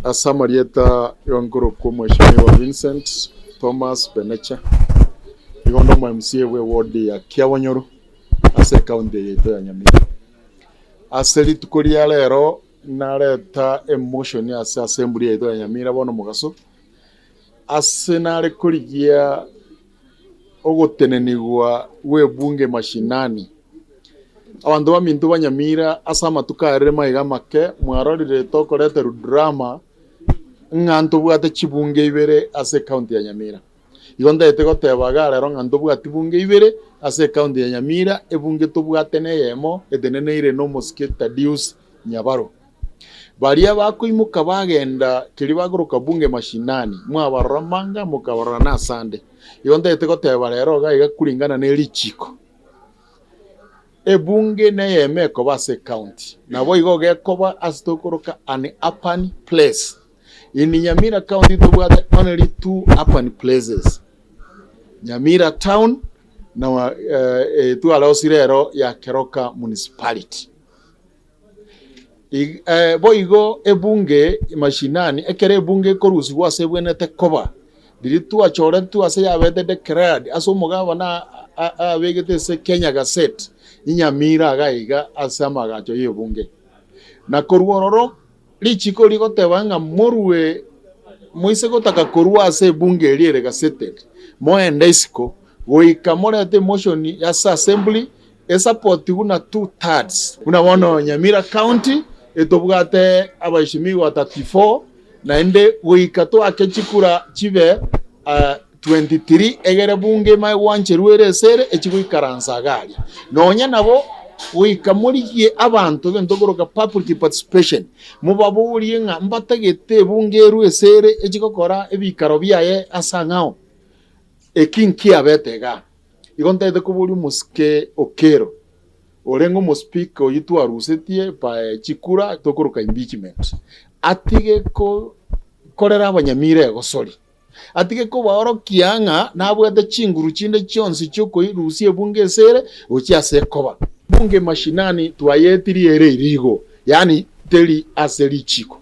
Asamarieta yongoro kwa Mheshimiwa Vincent Thomas Benecha igondo mwa MCA we ward ya Kiawanyoro ase county yetu ya Nyamira. Aseli tukoria lero nareta emotion ase assembly yetu ya Nyamira bono mugaso ase nare kurigia ogotenenigwa we bunge mashinani abandu bamintu banyamira asa matukarire maiga make mwarorire tokorete drama nganto bwate chibunge ibere ase county ya Nyamira. Igonda ete goteba rero nganto bwate bunge ibere ase county ya Nyamira ebunge tobwate neyemo eteneneire no Mosqueta Dius Nyabaro. Baria bakoimuka bagenda kiri baguruka bunge mashinani mwabaramanga mukabarana sande. Igonda ete goteba rero gaiga kuringana ne lichiko. Ebunge neyeme ko base county. Nabo igoge koba astokoroka an urban place. In Nyamira County, there are only two urban places. Nyamira Town na tu alaosirero ya Keroka Municipality. Boigo ebunge mashinani ekere ebunge korusi wase bwenete koba. Diritu achore tu ase yabete declared aso mugaba na abegete se Kenya Gazette. Nyamira gaiga asama gacho yebunge. Na koruororo lichiko ligotebanga morue moise gotaka korua ase bunge liere gazetted moende isiko goikamorete motion ya assembly support una 2/3 unaona Nyamira County etobugate abashimiwa 34 na ende goikato akechikura chibe 23 egere bunge mai wanche ruere sere echigwikaransa gari nonya nabo wikamuriye abantu bentogoroka public participation mubaburiye nga mbatagete bungeru esere echikokora ebikaro byaye asangao ekinki abetega igonta de kuburi muske okero orengo muspiko yitu arusetie pa chikura tokoroka impeachment atige ko korera abanyamire gosori atige ko baoro kianga nabwete chinguru chinde chonsi cyuko irusie bunge sere ochiase koba bunge mashinani twayetiri ere irigo yani teli aseri chiko